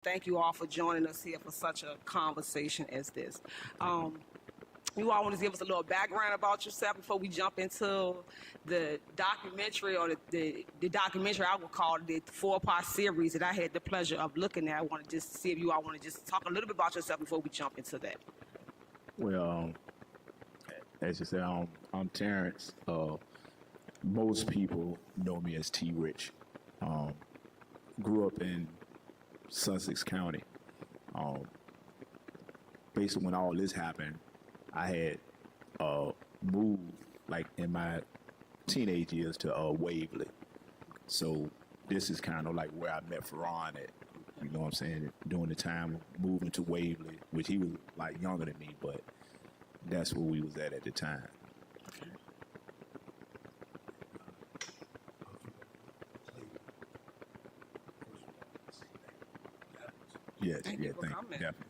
thank you all for joining us here for such a conversation as this. You all want to give us a little background about yourself before we jump into the documentary, or the documentary I would call it, the 4-part series that I had the pleasure of looking at. I want to just see if you all want to just talk a little bit about yourself before we jump into that. Well, as you said, I'm Terrence. Most people know me as T. Rich. Grew up in Sussex County. Basically, when all this happened, I had moved, like in my teenage years, to Waverly. So this is kind of like where I met Ferron at. You know what I'm saying? During the time of moving to Waverly, which he was like younger than me, but that's where we was at the time. Yes, Thank yeah, you for thank coming. you. Definitely.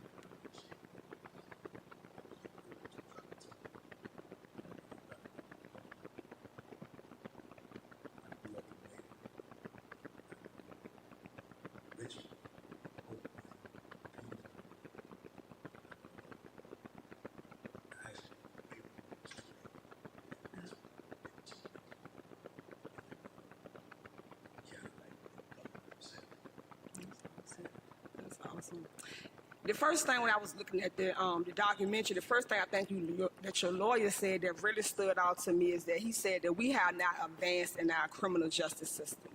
That's awesome. The first thing when I was looking at the documentary, the first thing I think that your lawyer said that really stood out to me is that he said that we have not advanced in our criminal justice system.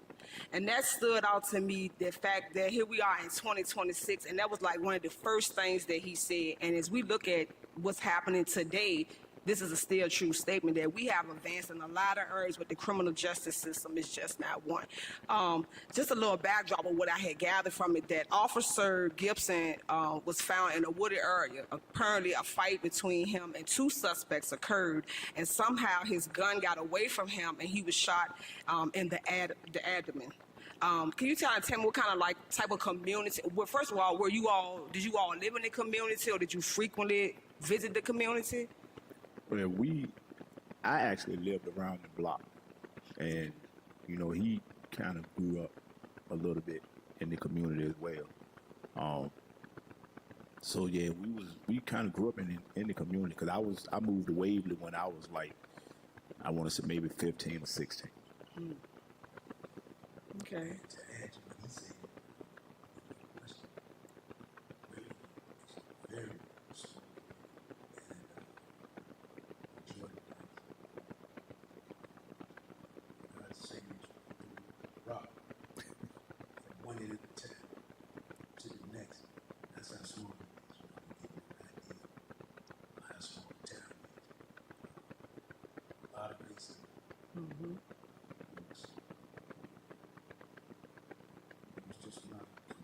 And that stood out to me, the fact that here we are in 2026, and that was like one of the first things that he said. And as we look at what's happening today, this is a still true statement that we have advanced in a lot of areas, but the criminal justice system is just not one. Just a little backdrop of what I had gathered from it, that Officer Gibson was found in a wooded area. Apparently a fight between him and 2 suspects occurred, and somehow his gun got away from him and he was shot in the abdomen. Can you tell me what kind of like type of community? Well, first of all, did you all live in the community, or did you frequently visit the community? Well, I actually lived around the block, and you know, he kind of grew up a little bit in the community as well. So yeah, we kind of grew up in the community, because I moved to Waverly when I was like, I want to say maybe 15 or 16. Okay.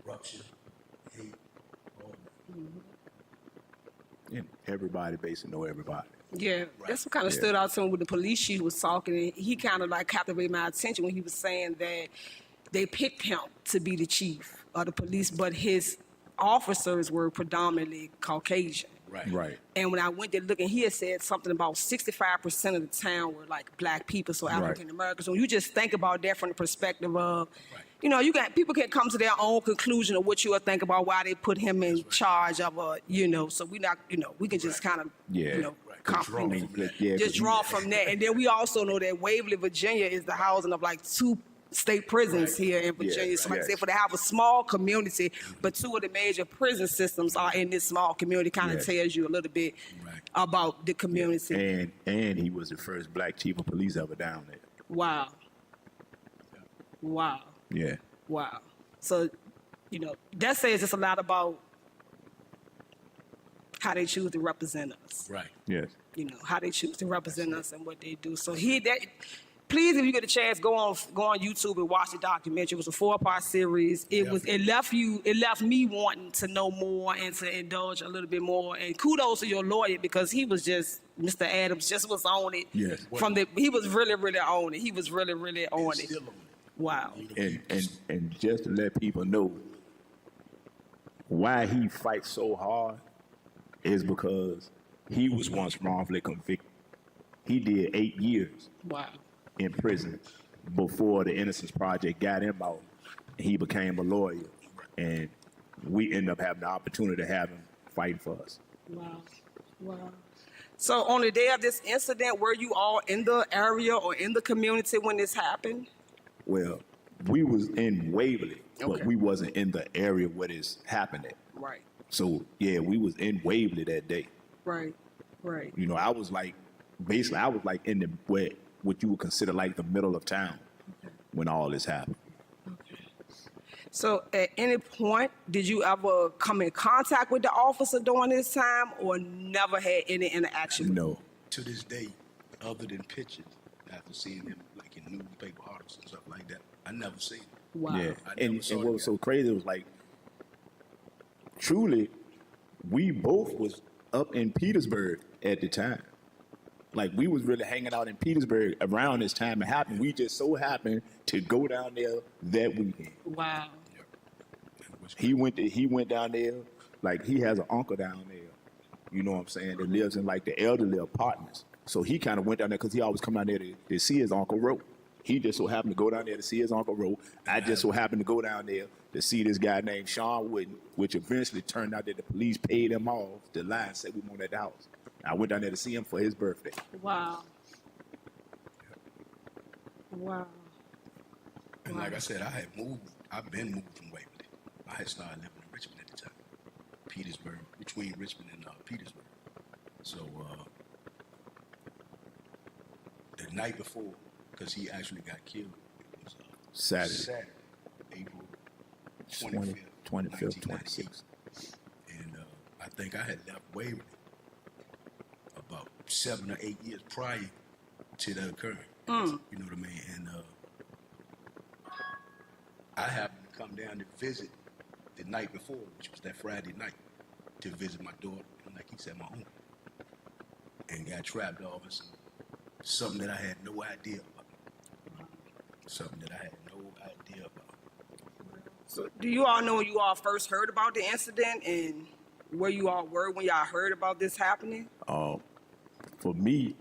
Corruption, hate, all that. And everybody basically know everybody. Yeah, that's what kind of stood out to me when the police chief was talking. And he kind of like captivated my attention when he was saying that they picked him to be the chief of the police, but his officers were predominantly Caucasian. Right. And when I went there looking, he had said something about 65% of the town were like black people, so African Americans. So you just think about that from the perspective of, you know, people can come to their own conclusion of what you would think about why they put him in charge of you know. So we not, you know, we can just kind of, you know, just draw from that. And then we also know that Waverly, Virginia, is the housing of like 2 state prisons here in Virginia. So like I said, for to have a small community, but 2 of the major prison systems are in this small community, kind of tells you a little bit about the community. And he was the first black chief of police ever down there. Wow. Wow. Yeah. Wow. So, you know, that says just a lot about how they choose to represent us. Right. Yes. You know, how they choose to represent us and what they do. So please, if you get a chance, go on YouTube and watch the documentary. It was a 4-part series. It left me wanting to know more and to indulge a little bit more. And kudos to your lawyer, because he was just, Mr. Adams just was on it. Yes. He was really, really on it. He was really, really on it. Still on it. Wow. And just to let people know why he fights so hard is because he was once wrongfully convicted. He did 8 years. Wow. In prison before the Innocence Project got him out. He became a lawyer, and we end up having the opportunity to have him fight for us. Wow. Wow. So on the day of this incident, were you all in the area or in the community when this happened? Well, we was in Waverly, Okay. but we wasn't in the area where this happened at. Right. So yeah, we was in Waverly that day. Right. Right. You know, I was like, basically, I was like in the what you would consider like the middle of town when all this happened. So at any point, did you ever come in contact with the officer during this time or never had any interaction? No, To this day, other than pictures, after seeing him like in newspaper articles and stuff like that, I never seen him. Wow. yeah, I and never saw what the was guy. so crazy was like, truly, we both was up in Petersburg at the time. Like we was really hanging out in Petersburg around this time it happened. We just so happened to go down there that weekend. Wow. He went down there, like he has an uncle down there, you know what I'm saying, that lives in like the elderly apartments. So he kind of went down there because he always come down there to see his Uncle Ro. He just so happened to go down there to see his Uncle Ro. I just so happened to go down there to see this guy named Sean Wooden, which eventually turned out that the police paid him off the lie and said we weren't at the house. I went down there to see him for his birthday. Wow. Wow. And like I said, I've been moved from Waverly. I had started living in Richmond at the time. Petersburg, between Richmond and Petersburg. So the night before, because he actually got killed, it was Saturday. April 20th, 25th, 26th. And I think I had left Waverly about 7 or 8 years prior to that occurring. You know what I mean? And I happened to come down to visit the night before, which was that Friday night, to visit my daughter, and like he said, my uncle, and got trapped off in something that I had no idea about. Something that I had no idea about. So do you all know when you all first heard about the incident and where you all were when y'all heard about this happening? For me,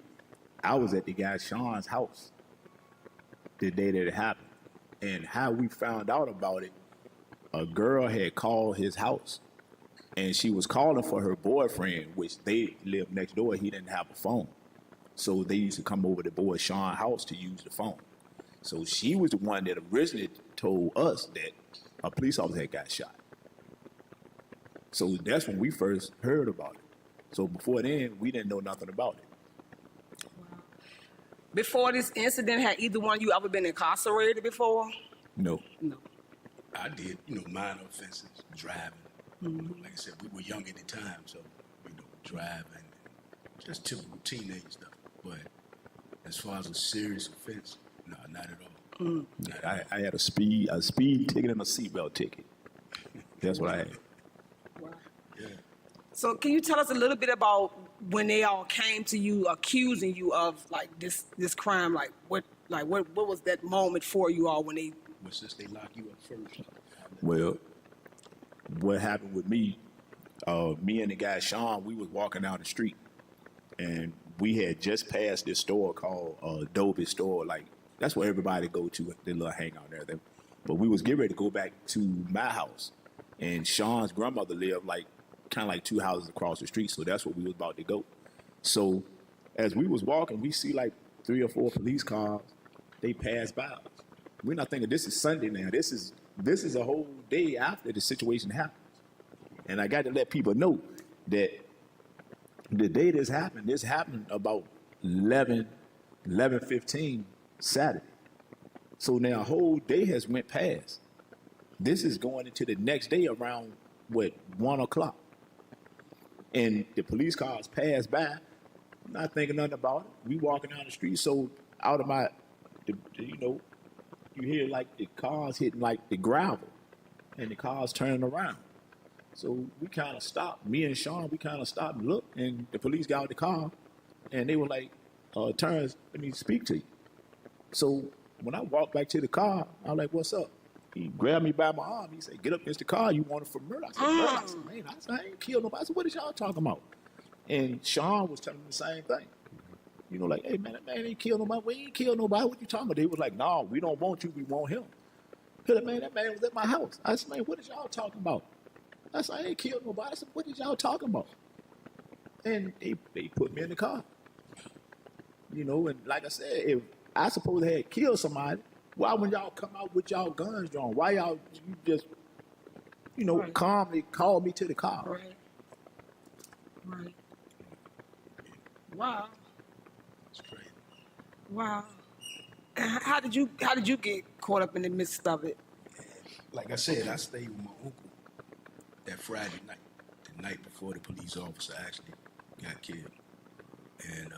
I was at the guy Sean's house the day that it happened. And how we found out about it, a girl had called his house. And she was calling for her boyfriend, which they lived next door. He didn't have a phone. So they used to come over to boy Sean's house to use the phone. So she was the one that originally told us that a police officer had got shot. So that's when we first heard about it. So before then, we didn't know nothing about it. Before this incident, had either one of you ever been incarcerated before? No. No. I did, minor offenses, driving. Like I said, we were young at the time, so, driving, just typical teenage stuff. But as far as a serious offense, no, not at all. Not at all. I had a speed ticket and a seatbelt ticket. That's what I had. Wow. Yeah. So can you tell us a little bit about when they all came to you accusing you of like this crime? What was that moment for you all when they? But since they lock you up first, Well, what happened with me, me and the guy Sean, we was walking down the street, and we had just passed this store called Adobe Store. Like, that's where everybody go to, their little hangout there. But we was getting ready to go back to my house, and Sean's grandmother lived kind of like 2 houses across the street, so that's where we was about to go. So as we was walking, we see like 3 or 4 police cars. They pass by us. We're not thinking this is Sunday now. This is a whole day after the situation happens. And I got to let people know that the day this happened about 11:15 Saturday. So now a whole day has went past. This is going into the next day around 1 o'clock. And the police cars pass by. I'm not thinking nothing about it. We walking down the street, so out of you hear like the cars hitting like the gravel, and the cars turning around. So we kind of stopped. Me and Sean, we kind of stopped and looked, and the police got out the car, and they were like, "Terrence, I need to speak to you." So when I walked back to the car, I was like, "What's up?" He grabbed me by my arm. He said, "Get up against the car. You wanted for murder." I said, "Murder?" I said, "Man, I ain't killed nobody." I said, "What is y'all talking about?" And Sean was telling me the same thing. Like, "Hey, man, that man ain't killed nobody. We ain't killed nobody. What you talking about?" They was like, "No, we don't want you. We want him." He said, "Man, that man was at my house." I said, "Man, what is y'all talking about?" I said, I ain't killed nobody. I said, what is y'all talking about? And they put me in the car. You know, and like I said, if I suppose they had killed somebody, why when y'all come out with y'all guns drawn? Why y'all you just, you know, Right. calmly call me to the car? Right. Right. Wow. It's crazy. Wow. And how did you get caught up in the midst of it? Like I said, I stayed with my uncle that Friday night, the night before the police officer actually got killed. And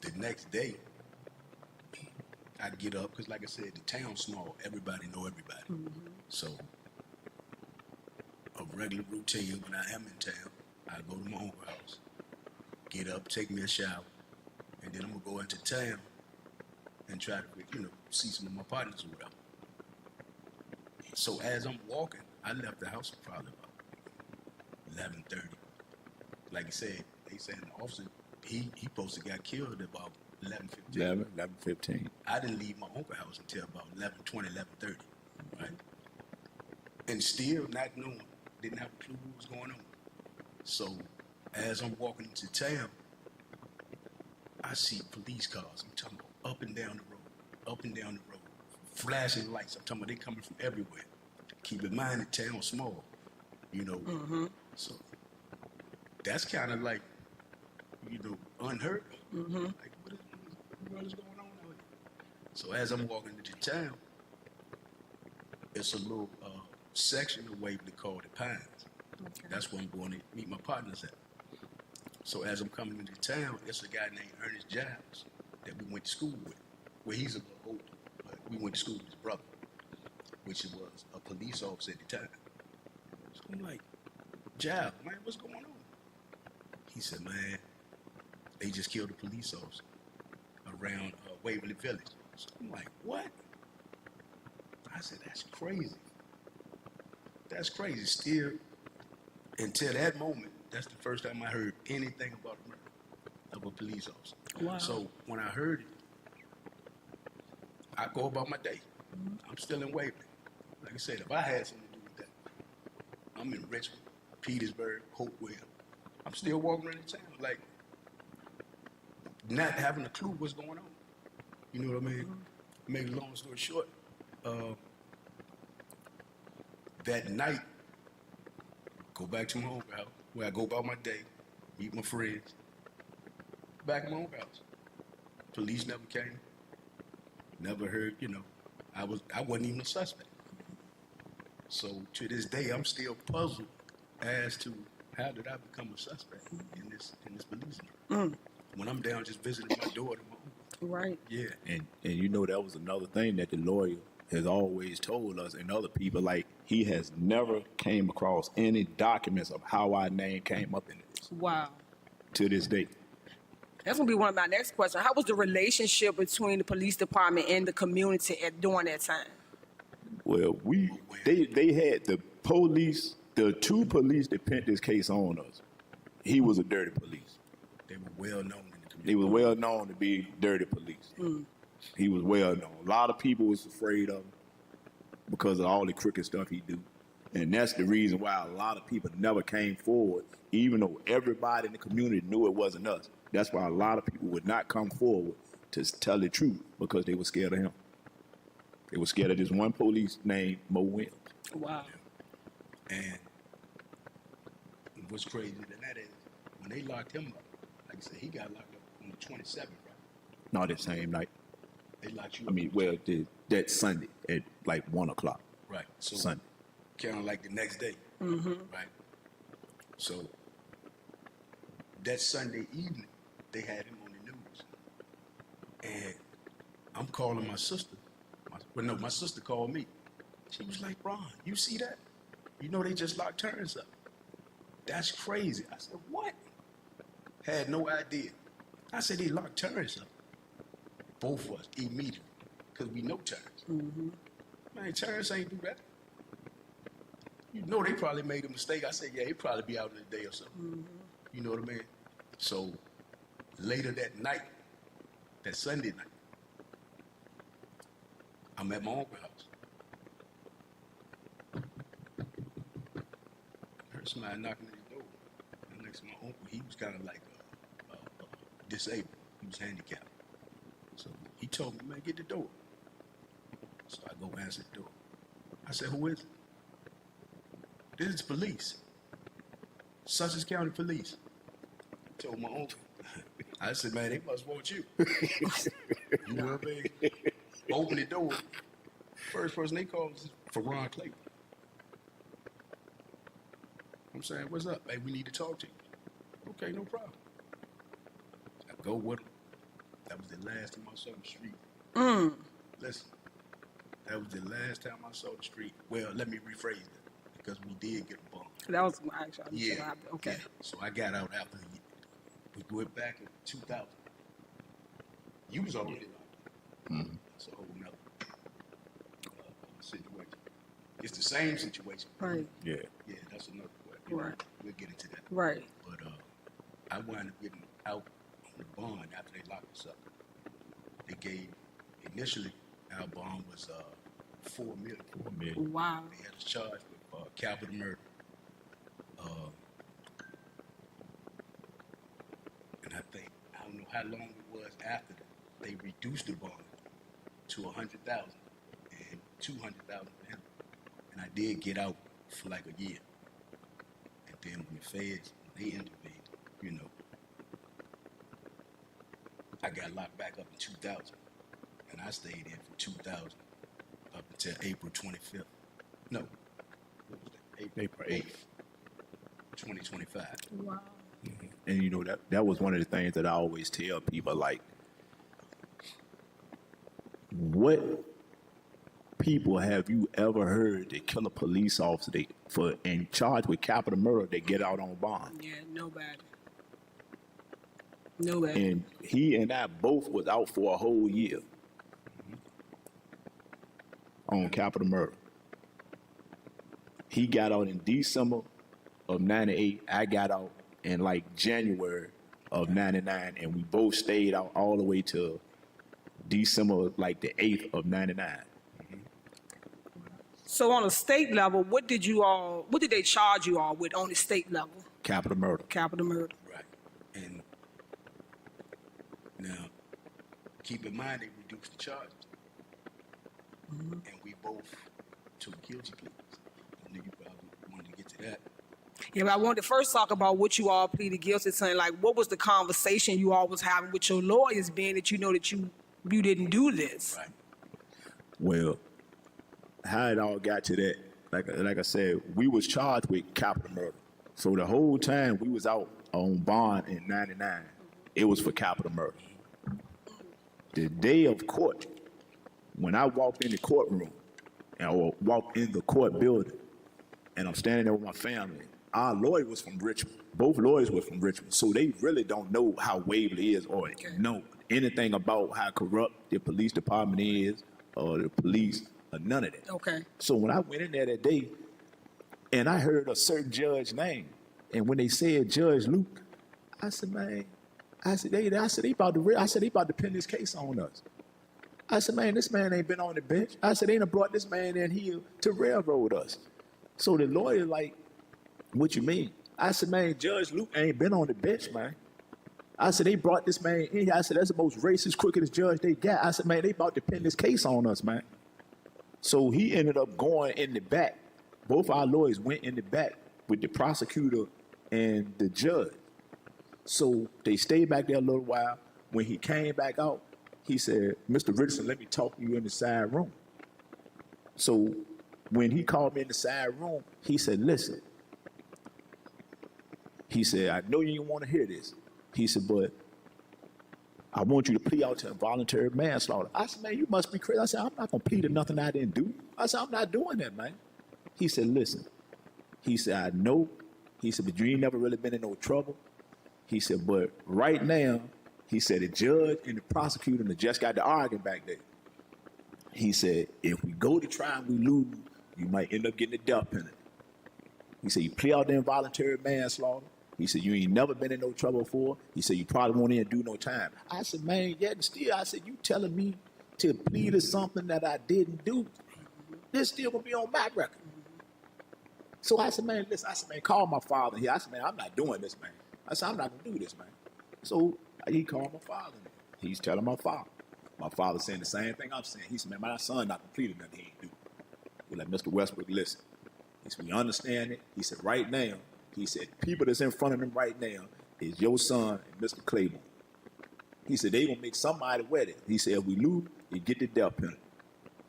the next day, I'd get up, because like I said, the town's small. Everybody know everybody. So a regular routine when I am in town, I go to my uncle's house, get up, take me a shower, and then I'm going to go into town and try to, you know, see some of my partners or whatever. So as I'm walking, I left the house probably about 11:30. Like I said, they said the officer, he supposed to got killed at about 11:15. 11:15. I didn't leave my uncle's house until about 11:20, 11:30, right? And still not knowing, didn't have a clue what was going on. So as I'm walking into town, I see police cars. I'm talking about up and down the road, flashing lights. I'm talking about they coming from everywhere. Keep in mind the town's small, you know. So that's kind of like, you know, unheard of. Like what is going on out here? So as I'm walking into town, it's a little section of Waverly called the Pines. Okay. That's where I'm going to meet my partners at. So as I'm coming into town, it's a guy named Ernest Giles that we went to school with. Well, he's a little older, but we went to school with his brother, which was a police officer at the time. So I'm like, Giles, man, what's going on? He said, man, they just killed a police officer around Waverly Village. So I'm like, what? I said, that's crazy. That's crazy. Still, until that moment, that's the first time I heard anything about the murder of a police officer. Wow. So when I heard it, I go about my day. I'm still in Waverly. Like I said, if I had something to do with that, I'm in Richmond, Petersburg, Hopewell. I'm still walking around the town, like, not having a clue what's going on. You know what I mean? Make a long story short, that night, go back to my own house, where I go about my day, meet my friends. Back in my own house. Police never came. Never heard, you know, I wasn't even a suspect. So to this day, I'm still puzzled as to how did I become a suspect in this police murder. When I'm down just visiting my daughter, my uncle. Right. Yeah. And you know that was another thing that the lawyer has always told us and other people, like he has never came across any documents of how our name came up in this Wow. to this day. That's gonna be one of my next questions. How was the relationship between the police department and the community during that time? Well, they had the police, the two police that pinned this case on us. He was a dirty police. They were well known in the community. He was well known to be dirty police. He was well known. A lot of people was afraid of him because of all the crooked stuff he do. And that's the reason why a lot of people never came forward, even though everybody in the community knew it wasn't us. That's why a lot of people would not come forward to tell the truth because they were scared of him. They were scared of this one police named Mo Williams. Wow. And what's crazy than that is when they locked him up, like I said, he got locked up on the 27th, right? Not that same night. They locked you I up. mean, well, that Sunday at like 1 o'clock. Right. So Sunday. kind of like the next day. Right. So that Sunday evening, they had him on the news. And I'm calling my sister. My sister called me. She was like, Ron, you see that? You know they just locked Terrence up. That's crazy. I said, what? Had no idea. I said, they locked Terrence up. Both of us, immediately. Because we know Terrence. Man, Terrence ain't do that. You know they probably made a mistake. I said, yeah, he'd probably be out in a day or something. You know what I mean? So later that night, that Sunday night, I'm at my uncle's house. heard somebody knocking at the door. And next to my uncle, he was kind of like disabled. He was handicapped. So he told me, man, get the door. So I go answer the door. I said, who is it? This is police. Sussex County Police. I told my uncle. I said, man, they must want you. You know what I mean? Open the door. First person they called was Ferron Clayton. I'm saying, what's up? Hey, we need to talk to you. Okay, no problem. I go with him. That was the last time I saw the street. Listen, that was the last time I saw the street. Well, let me rephrase that, because we did get a bump. That was my actual. Yeah. Okay. Yeah. So I got out after a year. We went back in 2000. You was already out. That's a whole nother situation. It's the same situation. Right. Yeah. Yeah, that's another way. Right. We'll get into that. Right. But I wound up getting out on the bond after they locked us up. They gave, initially, our bond was $4 million. $4 million. Wow. They had us charged with capital murder. And I don't know how long it was after that, they reduced the bond to $100,000 and $200,000 for him. And I did get out for like a year. And then when the feds, they intervened, you know, I got locked back up in 2000. And I stayed in from 2000 up until April 25th. No, what was that? April 8th. 2025. Wow. And you know that was one of the things that I always tell people, like, what people have you ever heard that kill a police officer and charged with capital murder, they get out on bond? Yeah, nobody. Nobody. And he and I both was out for a whole year on capital murder. He got out in December of 98. I got out in like January of 99, and we both stayed out all the way to December, like the 8th of 99. So on a state level, what did they charge you all with on the state level? Capital murder. Capital murder. Right. And now, keep in mind they reduced the charges. And we both took guilty pleas. I know you probably wanted to get to that. Yeah, but I wanted to first talk about what you all pleaded guilty to, and like what was the conversation you all was having with your lawyers, being that you know that you didn't do this. Right. Well, how it all got to that, like I said, we was charged with capital murder. So the whole time we was out on bond in 99, it was for capital murder. The day of court, when I walked in the courtroom, or walked in the court building, and I'm standing there with my family, our lawyer was from Richmond. Both lawyers were from Richmond. So they really don't know how Waverly is or know anything about how corrupt the police department is or the police or none of that. Okay. So when I went in there that day and I heard a certain judge's name, and when they said Judge Luke, I said, man, they about to pin this case on us. I said, man, this man ain't been on the bench. I said, they done brought this man in here to railroad us. So the lawyer like, what you mean? I said, man, Judge Luke ain't been on the bench, man. I said, they brought this man in here. I said, that's the most racist, crookedest judge they got. I said, man, they about to pin this case on us, man. So he ended up going in the back. Both our lawyers went in the back with the prosecutor and the judge. So they stayed back there a little while. When he came back out, he said, Mr. Richardson, let me talk to you in the side room. So when he called me in the side room, he said, listen. He said, I know you didn't want to hear this. He said, but I want you to plead out to involuntary manslaughter. I said, man, you must be crazy. I said, I'm not going to plead to nothing I didn't do. I said, I'm not doing that, man. He said, listen. He said, I know. He said, but you ain't never really been in no trouble. He said, but right now, he said, the judge and the prosecutor just got to arguing back there. He said, if we go to trial and we lose, you might end up getting a death penalty. He said, you plead out the involuntary manslaughter. He said, you ain't never been in no trouble before. He said, you probably won't even do no time. I said, man, yet still, I said, you telling me to plead to something that I didn't do. This still gonna be on my record. So I said, man, listen, I said, man, call my father here. I said, man, I'm not doing this, man. I said, I'm not gonna do this, man. So he called my father. He's telling my father. My father saying the same thing I'm saying. He said, man, my son not completed nothing he ain't do. We're like, Mr. Westbrook, listen. He said, we understand it. He said, right now, he said, people that's in front of him right now is your son and Mr. Claiborne. He said, they gonna make somebody wet it. He said, if we lose, you get the death penalty.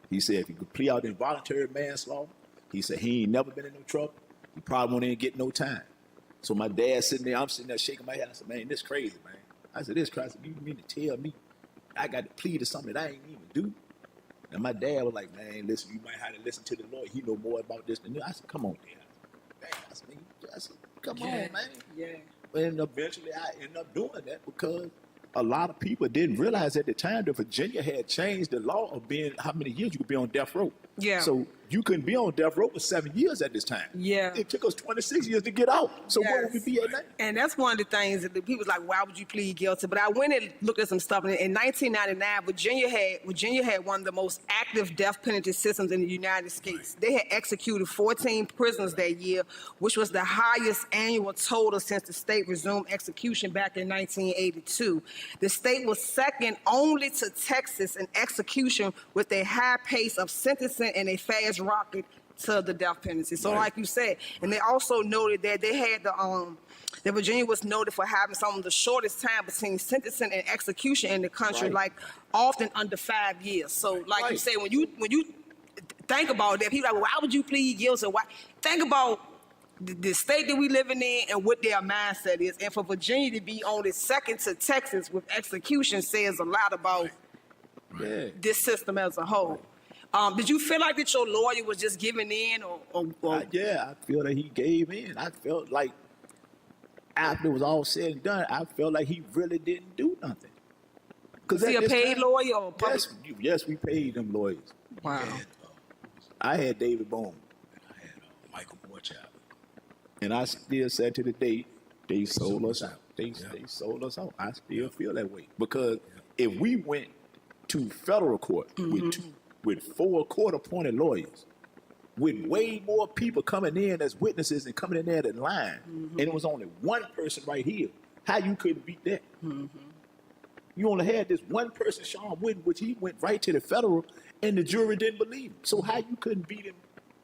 He said, if you could plea out the involuntary manslaughter, he said, he ain't never been in no trouble. He probably won't even get no time. So my dad sitting there, I'm sitting there shaking my head. I said, man, this crazy, man. I said, this crazy. You mean to tell me I got to plead to something that I ain't even do? And my dad was like, man, listen, you might have to listen to the lawyer. He know more about this than you. I said, come on, Dad. I said, come on, man. Yeah. And eventually I ended up doing that because a lot of people didn't realize at the time that Virginia had changed the law of being how many years you could be on death row. Yeah. So you couldn't be on death row for 7 years at this time. Yeah. It took us 26 years to get out. So Yes. where would we be at now? And that's one of the things that the people's like, why would you plead guilty? But I went and looked at some stuff. And in 1999, Virginia had one of the most active death penalty systems in the United States. They had executed 14 prisoners that year, which was the highest annual total since the state resumed execution back in 1982. The state was second only to Texas in execution with a high pace of sentencing and a fast rocket to the death penalty. So, Right. like you said, and they also noted that they had that Virginia was noted for having some of the shortest time between sentencing and execution in the country, Right. like often under 5 years. So, like you Right. say, when you think about that, people are like, well, why would you plead guilty? Why? Think about the state that we living in and what their mindset is. And for Virginia to be only second to Texas with execution says a lot about Yeah. this system as a whole. Did you feel like that your lawyer was just giving in or Yeah, I feel that he gave in. I felt like after it was all said and done, I felt like he really didn't do nothing. was he a paid lawyer or public? Yes, we paid them lawyers. Wow. And, I had David Bone, I had Michael Moorchild. and I still said to the day, they sold us out. They sold us out. I still feel that way because if we went to federal court with 4 court-appointed lawyers, with way more people coming in as witnesses and coming in there in line, and it was only one person right here, how you couldn't beat that? You only had this one person, Sean Wooden, which he went right to the federal, and the jury didn't believe him. So how you couldn't beat him,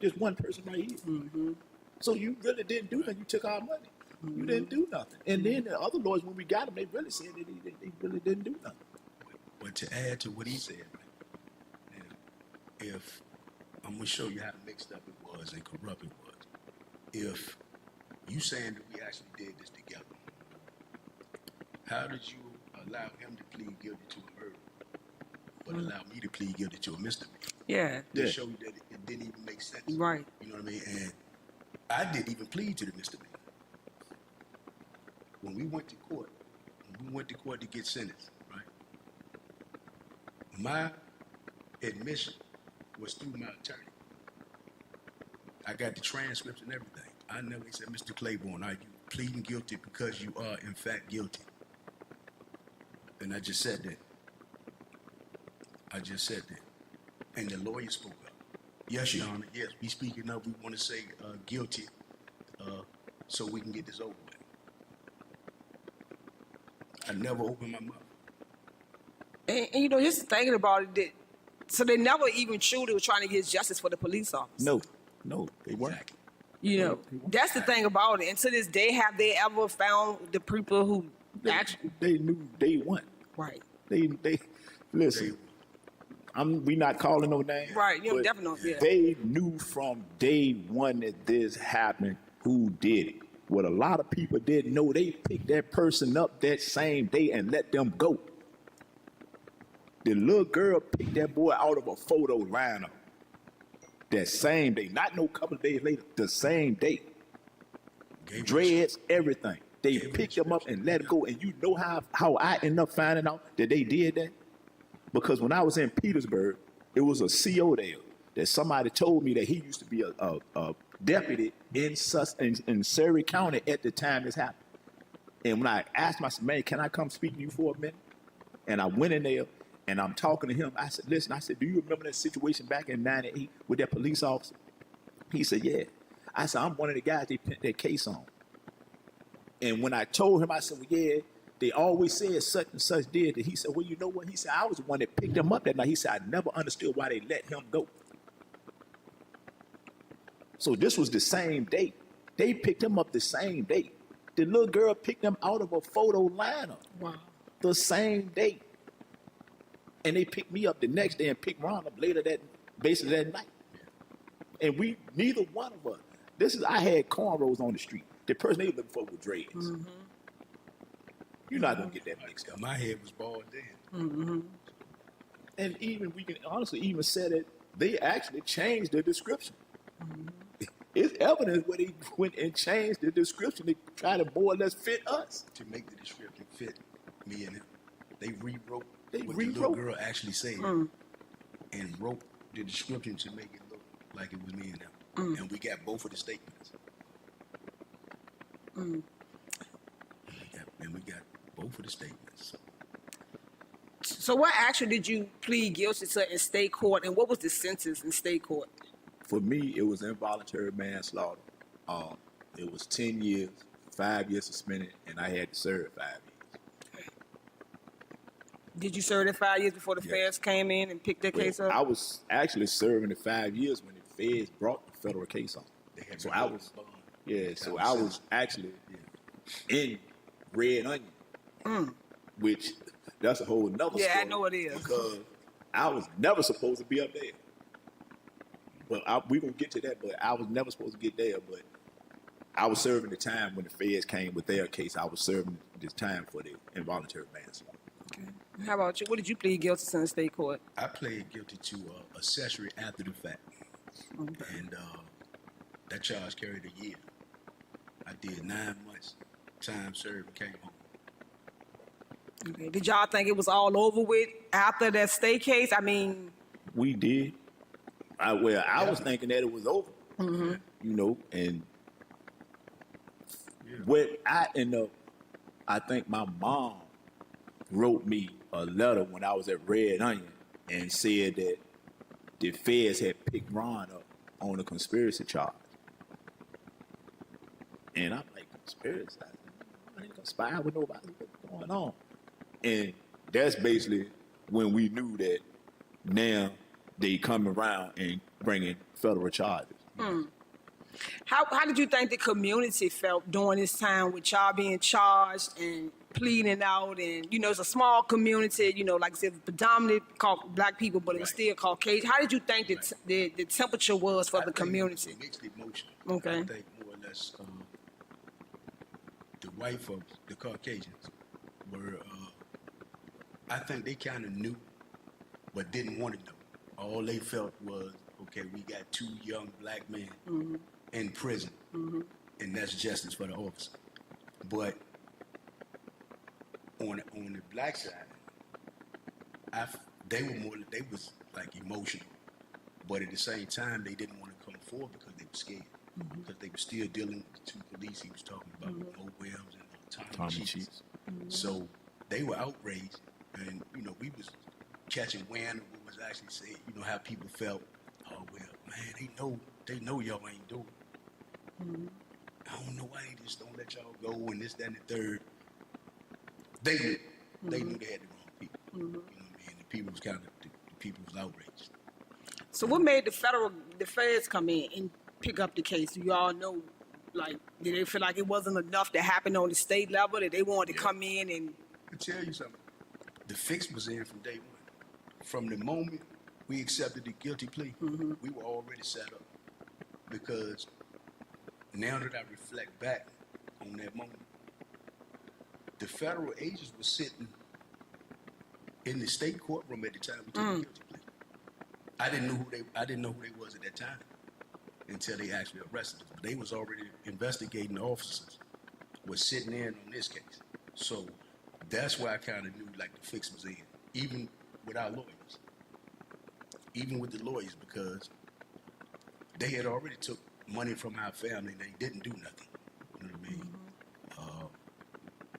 just one person right here? So you really didn't do nothing. You took our money. You didn't do nothing. And then the other lawyers, when we got them, they really said that they really didn't do nothing. But to add to what he said, man, if I'm gonna show you how mixed up it was and corrupt it was. If you saying that we actually did this together, how did you allow him to plead guilty to a murder, but allow me to plead guilty to a misdemeanor? Yeah. To Yeah. show you that it didn't even make sense. Right. You know what I mean? And I didn't even plead to the misdemeanor. When we went to court to get sentenced, right? My admission was through my attorney. I got the transcripts and everything. I never said, Mr. Claiborne, are you pleading guilty because you are in fact guilty? And I just said that. And the lawyer spoke up. Yes, Your Honor. Yes, we speaking up. We want to say guilty so we can get this over with. I never opened my mouth. And you know, just thinking about it, so they never even truly were trying to get justice for the police officer. No, they weren't. Exactly. You know, that's the thing about it. And to this day, have they ever found the people who actually They knew day one. right? They listen. We not calling no names. Right, you know, but definitely, yeah. They knew from day one that this happened who did it. What a lot of people didn't know, they picked that person up that same day and let them go. The little girl picked that boy out of a photo lineup that same day, not no couple of days later, the same day. Gave Dreads, everything. They Gave picked him up and let it go. And you know how I ended up finding out that they did that? Because when I was in Petersburg, it was a CO there that somebody told me that he used to be a deputy in Surrey County at the time this happened. And when I asked him, I said, man, can I come speak to you for a minute? And I went in there and I'm talking to him. I said, listen, do you remember that situation back in 98 with that police officer? He said, yeah. I said, I'm one of the guys they put their case on. And when I told him, I said, well, yeah, they always said such and such did it. He said, well, you know what? He said, I was the one that picked him up that night. He said, I never understood why they let him go. So this was the same day. They picked him up the same day. The little girl picked him out of a photo lineup. Wow. The same day. And they picked me up the next day and picked Ron up later basically that night. And we, neither one of us, I had cornrows on the street. The person they were looking for was dreads. Mm-hmm. You're not going to get that mixed up. My head was bald then. Mm-hmm. And even, we can honestly even say that they actually changed the description. Mm-hmm. It's evidence where they went and changed the description to try to more or less fit us. To make the description fit me and him, they rewrote They what the little rewrote. girl actually said Mm. and wrote the description to make it look like it was me and him. Mm. And we got both of the statements. Mm. And we got both of the statements. So what action did you plead guilty to in state court, and what was the sentence in state court? For me, it was involuntary manslaughter. It was 10 years, 5 years suspended, and I had to serve 5 years. Did you serve it 5 years before the Yeah. feds came in and picked that case Well, up? I was actually serving the 5 years when the feds brought the federal case on. They had So to I vote was, the bond. yeah, so That I was was actually Yeah. in Red Onion, Mm. which that's a whole nother Yeah, I story. know it is. Because I was never supposed to be up there. But we're going to get to that, but I was never supposed to get there. But I was serving the time when the feds came with their case. I was serving this time for the involuntary manslaughter. Okay. How about you? What did you plead guilty to in state court? I pleaded guilty to accessory after the fact. Okay. And that charge carried a year. I did 9 months, time served, and came home. Okay. Did y'all think it was all over with after that state case? I mean, We did. I was thinking that it was over, mm-hmm. you know, and Yeah. what I end up, I think my mom wrote me a letter when I was at Red Onion and said that the feds had picked Ron up on a conspiracy charge. And I'm like, conspiracy? I ain't gonna spy with nobody. What's going on? And that's basically when we knew that now they come around and bringing federal charges. How did you think the community felt during this time with y'all being charged and pleading out? And, you know, it's a small community, you know, like I said, predominantly black people, but it was Right. still Caucasian. How did you think the temperature was for I the think community? it was a mixed emotion. Okay. I think more or less the white folks, the Caucasians, were, I think they kind of knew, but didn't want to know. All they felt was, okay, we got 2 young black men in prison, and that's justice for the officer. But on the black side, they was like emotional, but at the same time, they didn't want to come forward because they were scared, because they were still dealing with the 2 police he was talking about, Mo Wells and Tommy Cheeks. Cheeks. So they were outraged, and you know, we was catching wind of what was actually said. You know how people felt. Oh well, man, they know y'all ain't doing it. I don't know why they just don't let y'all go and this, that, and the third. They knew. They knew they had the wrong people. You know what I mean? The people was the people was outraged. So what made the feds come in and pick up the case? Do you all know, like, did they feel like it wasn't enough to happen on the state level, that they wanted to come in and... I tell you something. The fix was in from day one. From the moment we accepted the guilty plea, we were already set up. Because now that I reflect back on that moment, the federal agents were sitting in the state courtroom at the time we took the guilty plea. I didn't know who they was at that time until they actually arrested us. But they was already investigating the officers, was sitting in on this case. So that's why I kind of knew like the fix was in, even with our lawyers, even with the lawyers, because they had already took money from our family and they didn't do nothing. You know what I mean?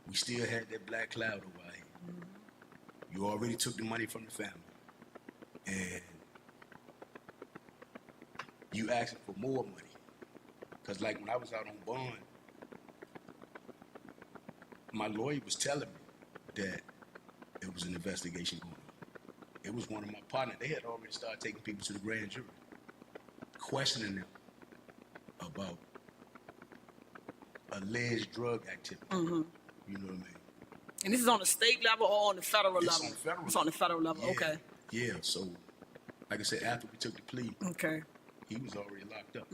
We still had that black cloud over our head. You already took the money from the family, and you asking for more money. Because like when I was out on bond, my lawyer was telling me that it was an investigation going on. It was one of my partners. They had already started taking people to the grand jury, questioning them about alleged drug activity. You know what I mean? And this is on the state level or on the federal It's level? on the federal It's on the federal level. Yeah, Okay. Yeah, so like I said, after we took the plea, Okay. he was already locked up.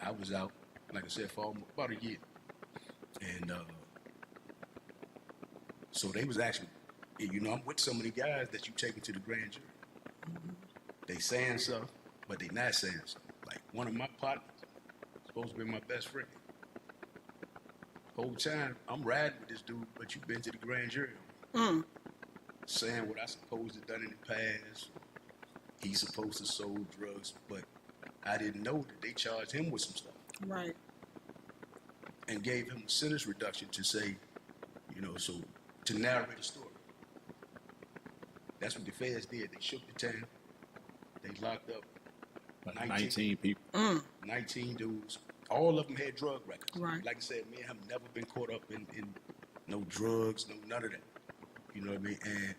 I was out, like I said, for about a year. And so they was actually, you know, I'm with some of the guys that you taking to the grand jury. They saying stuff, but they not saying stuff. Like one of my partners, supposed to be my best friend. Whole time I'm riding with this dude, but you've been to the grand jury. Saying what I supposed to done in the past. He's supposed to sold drugs, but I didn't know that they charged him with some stuff. Right. And gave him a sentence reduction to say, you know, so to narrate the story. That's what the feds did. They shook the town. They locked up 19 people. 19 dudes. All of them had drug records. Right. Like I said, me and him never been caught up in no drugs, no none of that. You know what I mean? And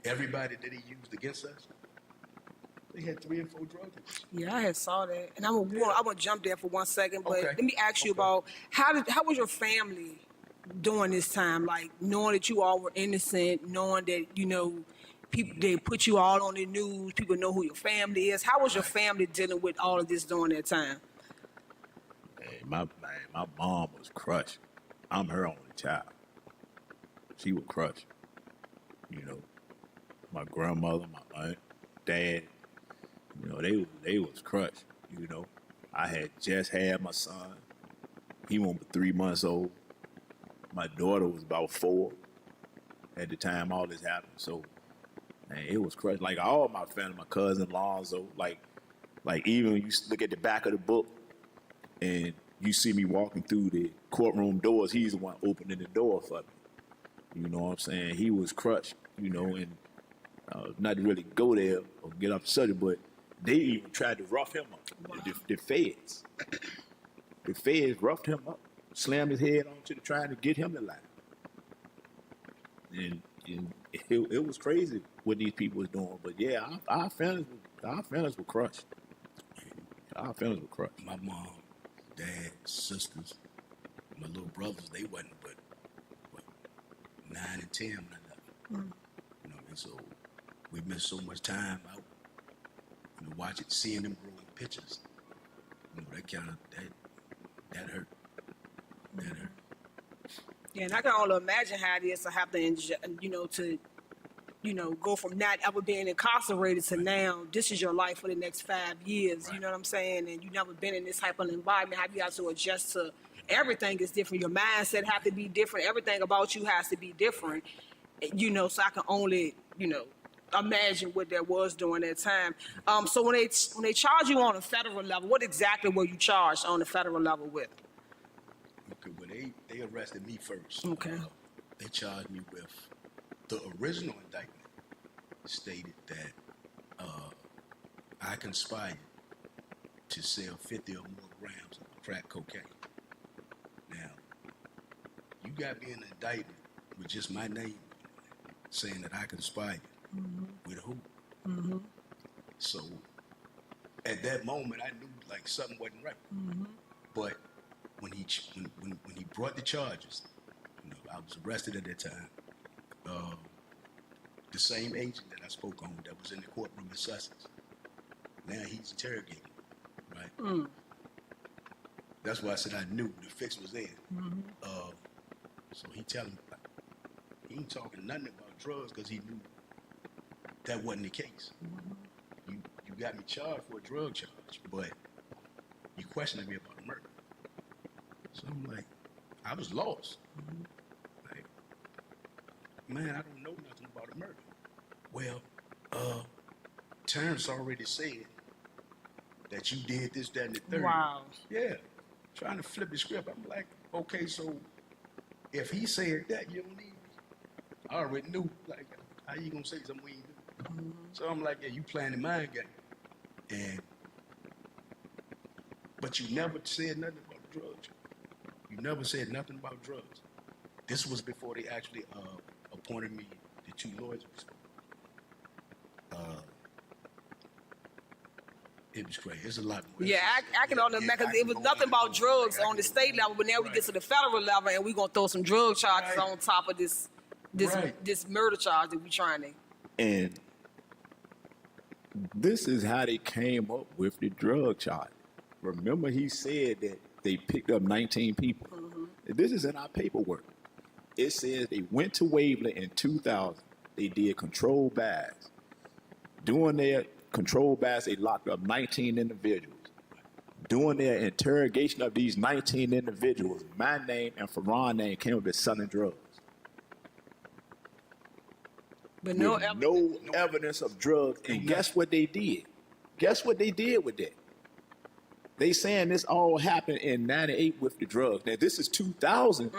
everybody that he used against us, they had 3 and 4 drug records. Yeah, I had saw that, and I'm gonna jump there for 1 second, but Okay. let me ask you about how was your family during this time? Like knowing that you all were innocent, knowing that people they put you all on the news, people know who your family is. How was your family dealing with all of this during that time? Hey, my mom was crushed. I'm her only child. She was crushed. You know, my grandmother, my aunt, dad, you know, they was crushed. You know, I had just had my son. He was 3 months old. My daughter was about 4 at the time all this happened. So, man, it was crushed. Like all my family, my cousin Lonzo, like even when you look at the back of the book and you see me walking through the courtroom doors, he's the one opening the door for me. You know what I'm saying? He was crushed, you know, and not to really go there or get off the subject, but they even tried to rough him up. Wow. The feds. The feds roughed him up, slammed his head onto the trying to get him to lie. And it was crazy what these people was doing. But yeah, our families were crushed. Our families were crushed. My mom, dad, sisters, my little brothers, they wasn't but 9 and 10 when I left. You know, and so we missed so much time out. You know, seeing them grow in pictures. You know, that kind of that hurt. That hurt. Yeah, and I can only imagine how it is to have to, go from not ever being incarcerated to now, this is your life for the next 5 years. Right. You know what I'm saying? And you've never been in this type of environment. How you have to adjust to everything is different. Your mindset have to be different. Everything about you has to be different. So I can only, imagine what that was during that time. So when they charge you on a federal level, what exactly were you charged on the federal level with? Okay, well, they arrested me first. Okay. They charged me with the original indictment stated that I conspired to sell 50 or more grams of crack cocaine. Now, you got me in an indictment with just my name saying that I conspired with who? So at that moment, I knew like something wasn't right. But when he brought the charges, I was arrested at that time. The same agent that I spoke on that was in the courtroom in Sussex. Now he's interrogating, right? That's why I said I knew the fix was in. So he telling me, he ain't talking nothing about drugs because he knew that wasn't the case. You got me charged for a drug charge, but you questioning me about a murder. So I'm like, I was lost. Like, man, I don't know nothing about a murder. Well, Terrence already said that you did this, that, and the third. Wow. Yeah. Trying to flip the script. I'm like, okay, so if he said that, you don't need me. I already knew, like, how you gonna say something we ain't do? So I'm like, yeah, you playing the mind game. But you never said nothing about drugs. You never said nothing about drugs. This was before they actually appointed me the 2 lawyers. It was crazy. It's a lot more. Yeah, I can only imagine, because it was nothing about drugs on the state level, but now we get to the federal level and we're going to throw some drug charges Right. on top of this murder charge that we're trying to. And this is how they came up with the drug charge. Remember, he said that they picked up 19 people. This is in our paperwork. It says they went to Waverly in 2000. They did controlled buys. During their controlled buys, they locked up 19 individuals. During their interrogation of these 19 individuals, my name and Farron's name came up as selling drugs. But No evidence of drugs. And guess what they did? Guess what they did with that? They saying this all happened in 98 with the drugs. Now, this is 2000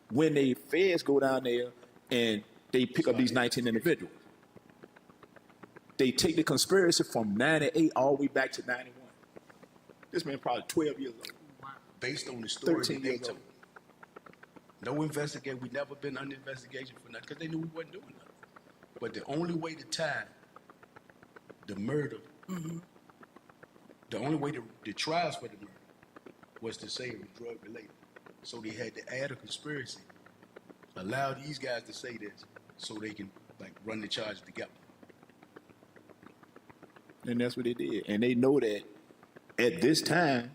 when the feds go down there and they pick up these 19 individuals. They take the conspiracy from 98 all the way back to 91. This man probably 12 years old. Based on the story 13 that they years told. old. No investigation. We never been under investigation for nothing because they knew we wasn't doing nothing. But the only way to tie the murder, the only way to the trials for the murder was to say it was drug related. So they had to add a conspiracy, allow these guys to say this, so they can like run the charges together. And that's what they did. And they know that at this time,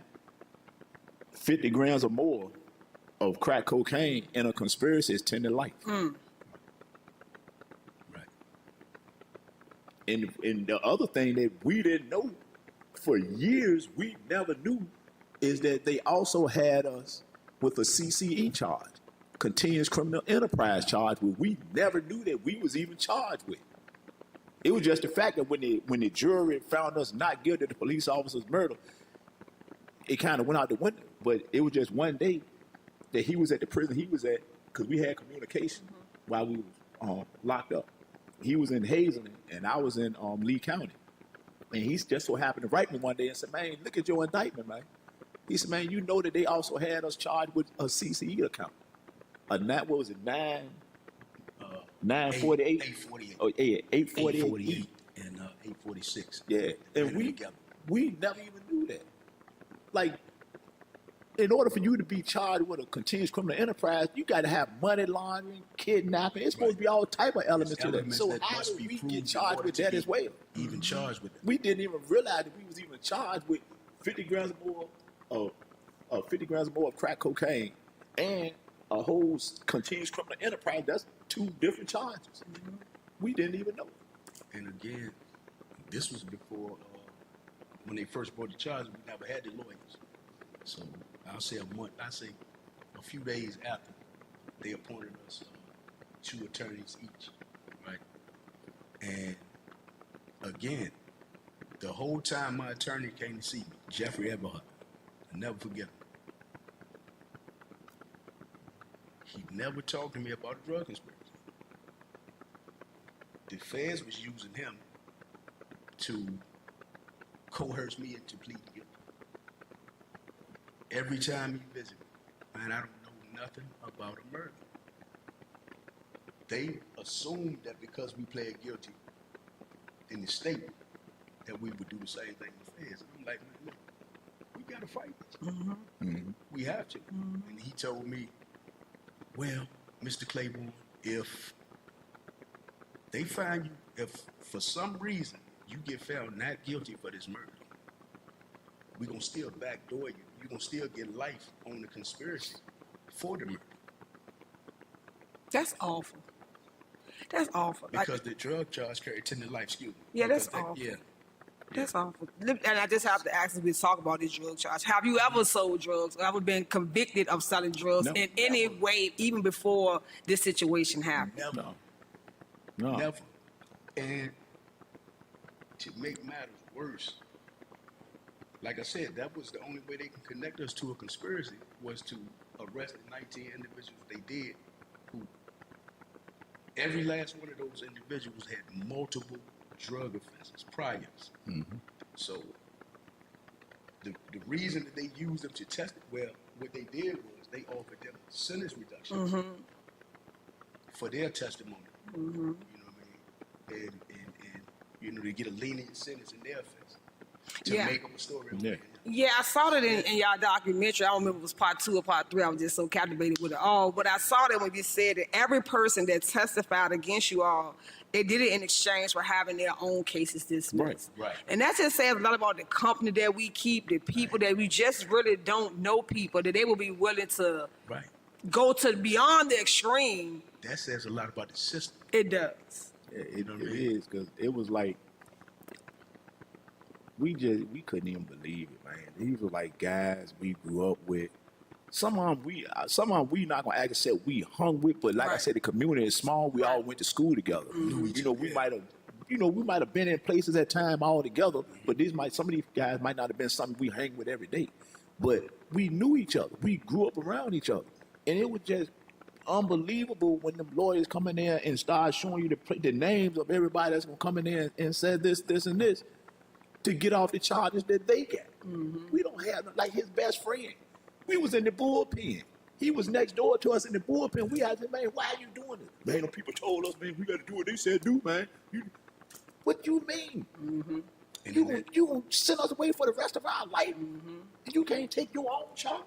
50 grams or more of crack cocaine in a conspiracy is 10 to life. Right. And the other thing that we didn't know for years, we never knew, is that they also had us with a CCE charge, continuous criminal enterprise charge, where we never knew that we was even charged with. It was just the fact that when the jury found us not guilty of the police officer's murder, it kind of went out the window. But it was just one day that he was at the prison he was at, because we had communication while we was locked up. He was in Hazelton, and I was in Lee County. And he just so happened to write me one day and said, "Man, look at your indictment, man." He said, "Man, you know that they also had us charged with a CCE account. What was it, 948? 848. Oh, yeah, 848. 848 and 846. Yeah, and Ran we together. never even knew that. Like, in order for you to be charged with a continuous criminal enterprise, you got to have money laundering, kidnapping. It's supposed to be all type of elements to that. Elements So that how must did be we proved get in charged order with to that be as well? Even charged with it. We didn't even realize that we was even charged with 50 grams or more of crack cocaine and a whole continuous criminal enterprise. That's 2 different charges. We didn't even know. And again, this was before when they first brought the charges. We never had the lawyers. So I'll say a few days after they appointed us 2 attorneys each, right? And again, the whole time my attorney came to see me, Jeffrey Everhart, I'll never forget him. He never talked to me about a drug conspiracy. The feds was using him to coerce me into pleading guilty. Every time he visited me, man, I don't know nothing about a murder. They assumed that because we pled guilty in the state, that we would do the same thing with the feds. I'm like, man, look, we gotta fight this. We have to. And he told me, well, Mr. Claiborne, if they find you, if for some reason you get found not guilty for this murder, we're going to still backdoor you. You're going to still get life on the conspiracy for the murder. That's awful. That's awful. Because the drug charge carried 10 to life, excuse me. Yeah, that's Because awful. Yeah. That's awful. And I just have to ask, as we talk about this drug charge, have you ever sold drugs or ever been convicted of selling drugs No. in any way, even before this situation happened? Never. No. Never. And to make matters worse, like I said, that was the only way they can connect us to a conspiracy was to arrest the 19 individuals they did, who every last one of those individuals had multiple drug offenses, priors. So the reason that they used them to test it, well, what they did was they offered them sentence reduction for their testimony. You know what I mean? And you know, to get a lenient sentence in their offense to Yeah. make up a story. Yeah. Yeah, I saw that in y'all documentary. I don't remember if it was part 2 or part 3. I was just so captivated with it all. But I saw that when you said that every person that testified against you all, they did it in exchange for having their own cases dismissed. Right. And that just says a lot about the company that we keep, the people that we just really don't know people, that they will be willing to Right. go to beyond the extreme. That says a lot about the system. It does. It know what I it mean? is, because it was like we couldn't even believe it, man. These were like guys we grew up with. Somehow we not gonna act and say we hung with, but like I Right. said, the community is small. We all went to school together. You know, we might have been in places at time all together, but some of these guys might not have been something we hang with every day. But we knew each other. We grew up around each other, and it was just unbelievable when the lawyers come in there and start showing you the names of everybody that's gonna come in there and say this, and this to get off the charges that they got. We don't have, like, his best friend. We was in the bullpen. He was next door to us in the bullpen. We had to, man, why are you doing this? Man, them people told us, man, we got to do what they said do, man. What you mean? And You then gonna send us away for the rest of our life? And you can't take your own charge?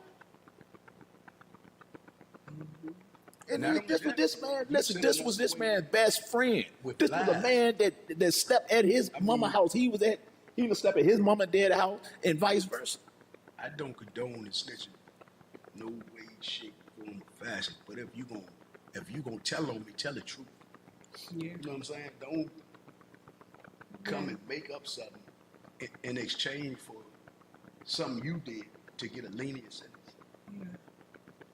And Not only this was that, this man. you Listen, sending this us was this away man's best friend. with This was a lies. man that slept at his mama house. He was slept at his mama and dad's house, and vice versa. I don't condone the snitching, no way, shape, form, or fashion. But if you gonna tell on me, tell the truth. Yeah. You know what I'm saying? Don't come and make up something in exchange for something you did to get a lenient sentence.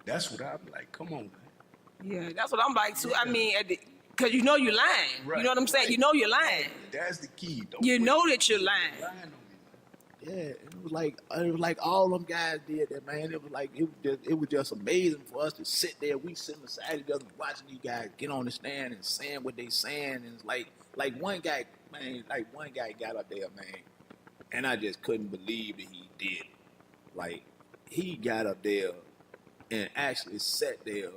That's what I'm like. Come on, man. Yeah, that's what I'm like too. I mean, because you know you're lying. Right. You know what I'm saying? Right. You know you're lying. That's the key. Don't You quit know that you're lying. lying on me, Yeah, it was like all them guys did that, man. It was just amazing for us to sit there. We sitting beside each other, watching these guys get on the stand and saying what they saying, and it's like one guy got up there, man, and I just couldn't believe that he did. Like, he got up there and actually sat there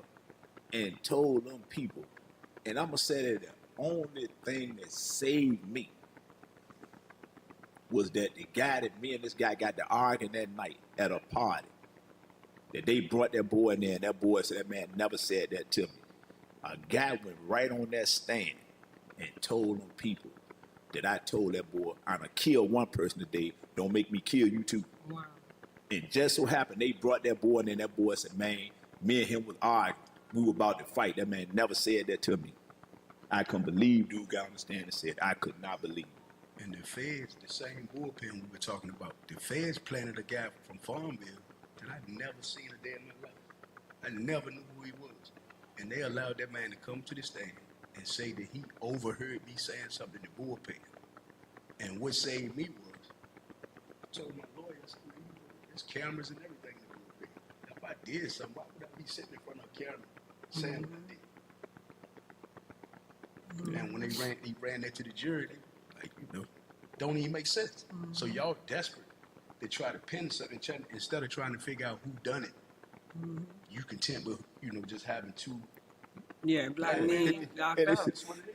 and told them people, and I'm gonna say that the only thing that saved me was that the guy that me and this guy got to arguing that night at a party, that they brought that boy in there, and that boy said, that man never said that to me. A guy went right on that stand and told them people that I told that boy, I'm going to kill one person today, don't make me kill you too. Wow. And just so happened, they brought that boy in, and that boy said, man, me and him was arguing. We were about to fight. That man never said that to me. I couldn't believe dude got on the stand and said, I could not believe. And the feds, the same bullpen we were talking about, the feds planted a guy from Farmville that I'd never seen a day in my life. I never knew who he was. And they allowed that man to come to the stand and say that he overheard me saying something in the bullpen. And what saved me was, I told my lawyers, there's cameras and everything in the bullpen. If I did something, why would I be sitting in front of a camera saying what I did? And when he ran that to the jury, they, don't even make sense. So y'all desperate to try to pin something instead of trying to figure out who done it. You content with just having two. Yeah, black men locked And up.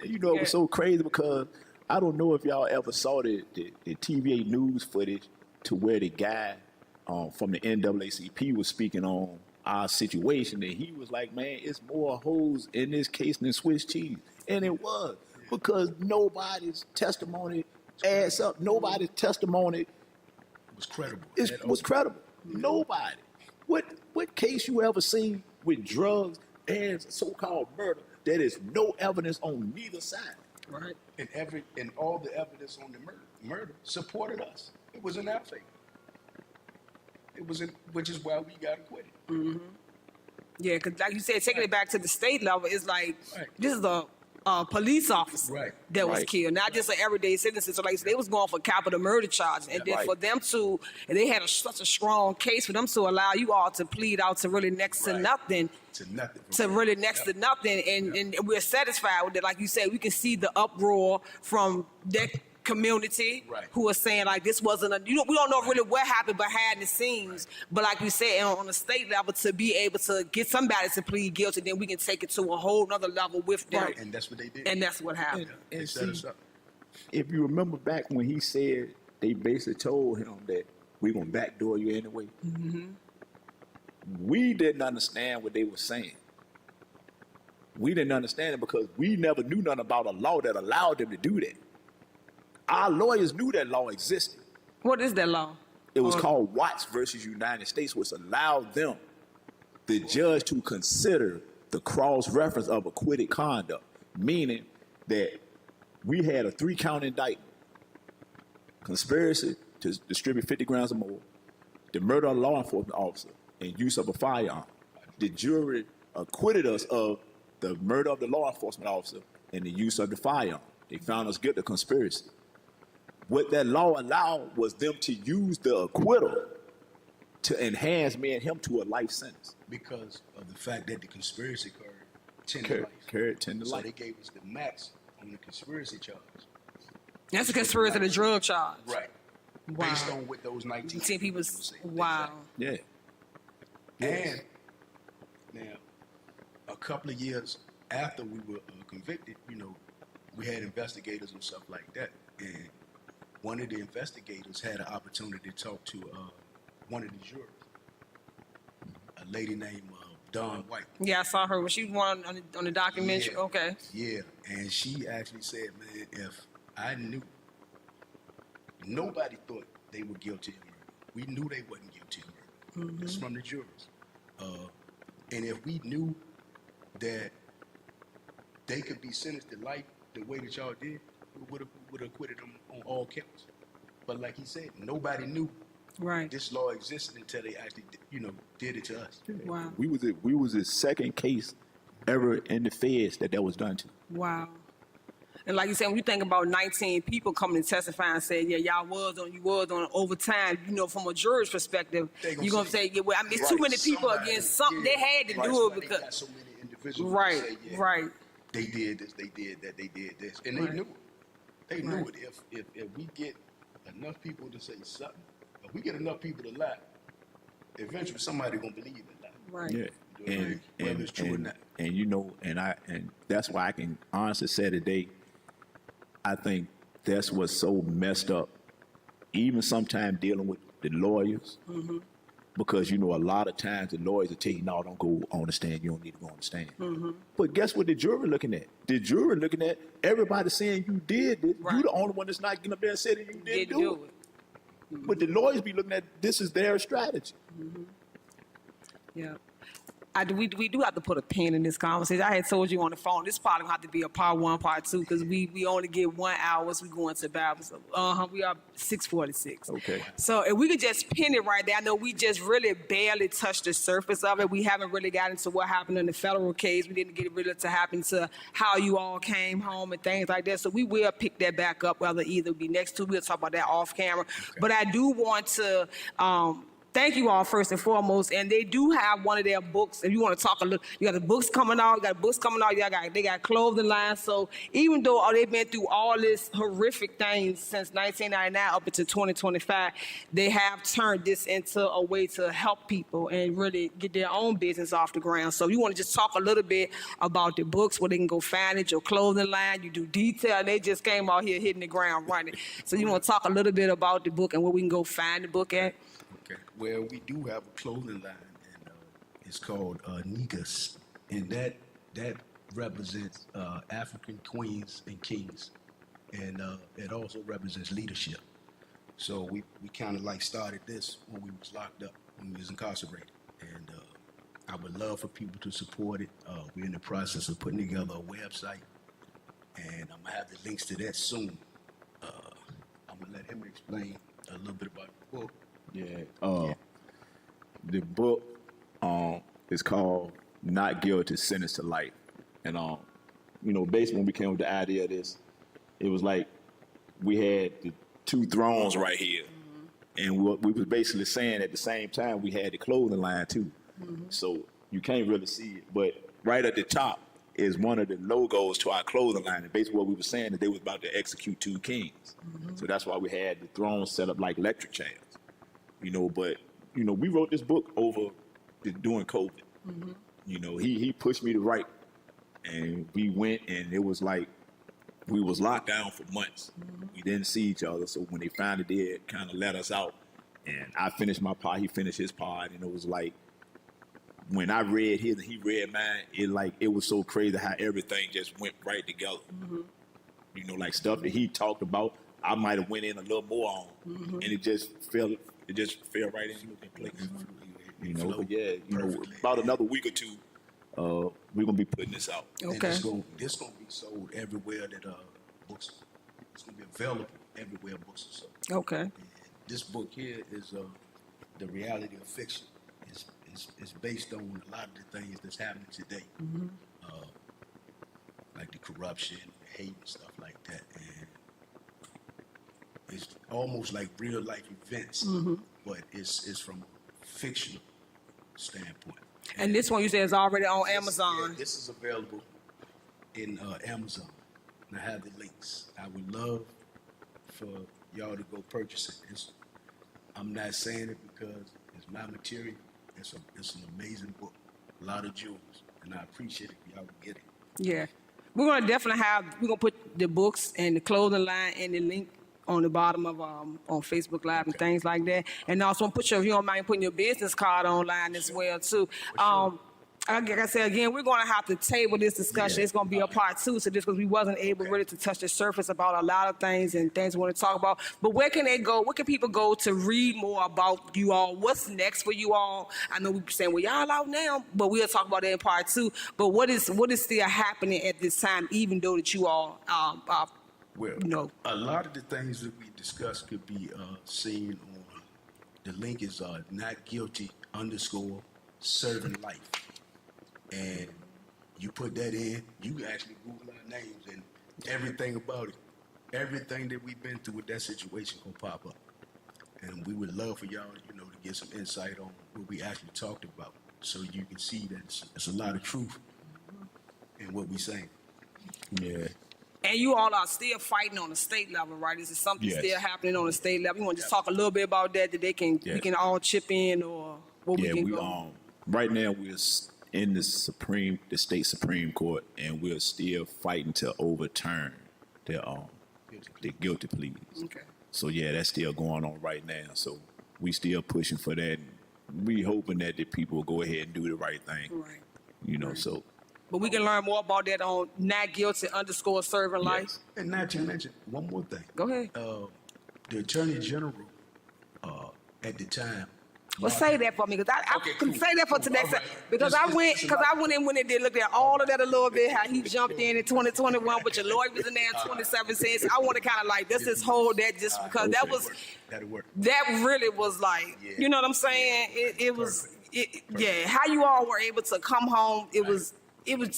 it was so crazy because I don't know if y'all ever saw the TVA news footage to where the guy from the NAACP was speaking on our situation, and he was like, man, it's more hoes in this case than Swiss cheese. And it was, because nobody's testimony adds up. Nobody's testimony Was credible. was credible. Nobody. What case you ever seen with drugs and so-called murder that is no evidence on neither side? Right. And all the evidence on the murder supported us. It was in our favor. Which is why we got acquitted. Yeah, because like you said, taking it back to the state level, it's like, Right. this is a police officer Right. that was Right. killed, not just an everyday citizen. So like they was going for capital murder charges, and then Right. for them to, and they had such a strong case for them to allow you all to plead out to really next to Right. nothing. To nothing. To really next to nothing, and we're satisfied with it. Like you said, we can see the uproar from that community Right. who are saying like this wasn't a, we don't know really what happened behind the scenes, but like we said, on a state level, to be able to get somebody to plead guilty, then we can take it to a whole nother level with them. And that's what they did. And that's what happened. They And set us see, up. if you remember back when he said they basically told him that we're gonna backdoor you anyway, we didn't understand what they were saying. We didn't understand it because we never knew nothing about a law that allowed them to do that. Our lawyers knew that law existed. What is that law? It was called Watts versus United States, which allowed them, the judge, to consider the cross-reference of acquitted conduct, meaning that we had a 3-count indictment: conspiracy to distribute 50 grams or more, the murder of a law enforcement officer, and use of a firearm. The jury acquitted us of the murder of the law enforcement officer and the use of the firearm. They found us guilty of conspiracy. What that law allowed was them to use the acquittal to enhance me and him to a life sentence. Because of the fact that the conspiracy carried 10 to Carried life. 10 to So life. they gave us the max on the conspiracy charge. That's a conspiracy to the drug charge. Right. Wow. Based on what those 19 10 people. said. Wow. Yeah. And now, a couple of years after we were convicted, we had investigators and stuff like that. And one of the investigators had an opportunity to talk to one of the jurors, a lady named Dawn White. Yeah, I saw her when she won on the documentary. Yeah. Okay. Yeah, and she actually said, man, if I knew, nobody thought they were guilty of murder. We knew they wasn't guilty of murder. It's from the jurors. And if we knew that they could be sentenced to life the way that y'all did, we would have acquitted them on all counts. But like he said, nobody knew Right. this law existed until they actually, did it to us. Wow. We was the second case ever in the feds that was done to. Wow. And like you said, when you think about 19 people coming to testify and say, yeah, you was on overtime, from a juror's perspective, They gonna you're going to say- say, yeah, well, I mean, it's too many people Somebody, against something. yeah. They had to Right, do it somebody because, got so many individuals right, that say, yeah, right. they did this, they did that, they did this, and Right. they knew it. They knew Right. it. If we get enough people to say something, if we get enough people to lie, eventually somebody gonna believe it lie. Right. Yeah. And Whether it's true or not. and that's why I can honestly say today, I think that's what's so messed up, even sometimes dealing with the lawyers, because a lot of times the lawyers will tell you, no, don't go on the stand, you don't need to go on the stand. But guess what the jury looking at? The jury looking at everybody saying you did it. Right. You the only one that's not getting up there and saying you didn't Didn't do do it. it. But the lawyers be looking at this is their strategy. Yeah. We do have to put a pin in this conversation. I had told you on the phone, this probably gonna have to be a part 1, part 2, because we only get 1 hour as we go into Bible. So, we are 6:46. Okay. So if we could just pin it right there, I know we just really barely touched the surface of it. We haven't really got into what happened in the federal case. We didn't get really to happen to how you all came home and things like that. So we will pick that back up, whether either be next 2, we'll talk about that off camera. But I do want to, thank you all first and foremost, and they do have one of their books. If you want to talk a little, you got the books coming out. They got clothing lines. So even though they've been through all this horrific things since 1999 up until 2025, they have turned this into a way to help people and really get their own business off the ground. So you want to just talk a little bit about the books, where they can go find it, your clothing line. You do detail. They just came out here hitting the ground running. So you want to talk a little bit about the book and where we can go find the book at? Okay. Well, we do have a clothing line, and it's called Negus, and that represents African queens and kings, and it also represents leadership. So we kind of like started this when we was locked up, when we was incarcerated, and I would love for people to support it. We're in the process of putting together a website, and I'm gonna have the links to that soon. I'm gonna let him explain a little bit about the book. Yeah. The book is called Not Guilty, Sentenced to Life. And basically when we came with the idea of this, it was like we had the 2 thrones right here. And what we was basically saying at the same time, we had the clothing line too. So you can't really see it. But right at the top is one of the logos to our clothing line. And basically what we were saying is they was about to execute 2 kings. So that's why we had the throne set up like electric chairs. But, we wrote this book over during COVID. He pushed me to write. And we went, and it was like we was locked down for months. We didn't see each other. So when they finally did, kind of let us out. And I finished my part, he finished his part. And it was like, when I read his and he read mine, it was so crazy how everything just went right together. Like stuff that he talked about, I might have went in a little more on, and it just fell right into place. But yeah, about another week or two, we're gonna be putting this out. Okay. And this gonna be sold everywhere that books. It's gonna be available everywhere books are sold. Okay. And this book here is the reality of fiction. It's based on a lot of the things that's happening today, like the corruption, the hate, and stuff like that. And it's almost like real life events, but it's from a fictional standpoint. And this one you said is already on Amazon. Yeah, this is available in Amazon. And I have the links. I would love for y'all to go purchase it. I'm not saying it because it's my material. It's an amazing book, a lot of jewels, and I appreciate it if y'all would get it. Yeah. We're gonna put the books and the clothing line and the link on the bottom of on Facebook Live and things like that. And also put if you don't mind putting your business card online as well too. Like I said again, we're going to have to table this discussion. It's going to be a part 2 to this because we wasn't able really to touch the surface about a lot of things and things we want to talk about. But where can they go? Where can people go to read more about you all? What's next for you all? I know we're saying, well, y'all out now, but we'll talk about that in part 2. But what is still happening at this time, even though that you all Well, a lot of the things that we discussed could be seen on the link is NotGuilty_serving life. And you put that in, you can actually Google our names and everything about it. Everything that we've been through with that situation will pop up. And we would love for y'all, to get some insight on what we actually talked about so you can see that it's a lot of truth in what we're saying. Yeah. And you all are still fighting on the state level, right? Is it something Yes. still happening on the state level? You want to just talk a little bit about that we can all chip in, or what we can go? Right now we're in the state Supreme Court, and we're still fighting to overturn the guilty pleas. Okay. So yeah, that's still going on right now. So we still pushing for that. We hoping that the people will go ahead and do the right thing. Right. So. But we can learn more about that on NotGuilty_serving life. And not to mention one more thing. Go ahead. The Attorney General at the time. Well, say that for me, because I Okay, can cool. say that for today. All right. Because I went in when they did look at all of that a little bit, how he jumped in 2021, but your lawyer was in there in 2017. So I want to kind of like, just hold that just because That'll work. that really was like, you know what I'm saying? It was, how you all were able to come home, it was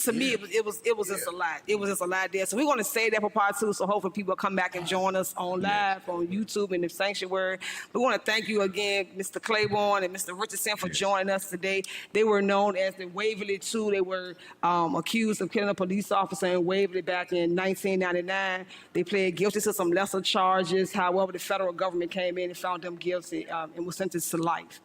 to me, it was just a lot. It was just a lot there. So we're going to say that for part 2. So hopefully people come back and join us on live, on YouTube, and the Sanctuary. We want to thank you again, Mr. Claiborne and Mr. Richardson, for joining us today. They were known as the Waverly 2. They were accused of killing a police officer in Waverly back in 1999. They pled guilty to some lesser charges. However, the federal government came in and found them guilty and was sentenced to life.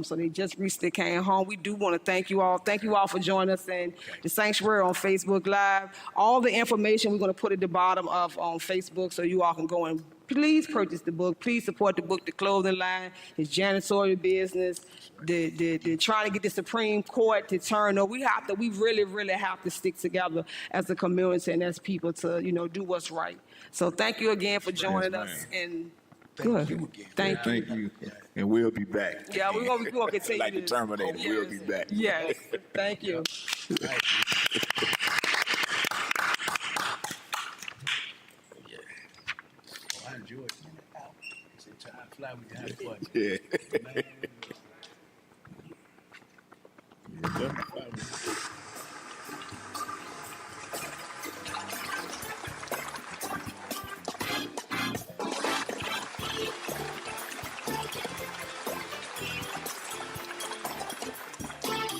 So they just recently came home. We do want to thank you all. Thank you all for joining us in the Sanctuary on Facebook Live. All the information we're going to put at the bottom of on Facebook so you all can go and please purchase the book. Please support the book, the clothing line, his janitorial business, the trying to get the Supreme Court to turn over. We really, really have to stick together as a community and as people to, do what's right. So thank you again for joining us. And Thank you again. Thank you. Thank you. And we'll be back. Yeah, we're gonna continue. Like the this. Terminator, we'll be back. Yes, thank you. Oh, I enjoyed it. Time fly when you have fun. Yeah.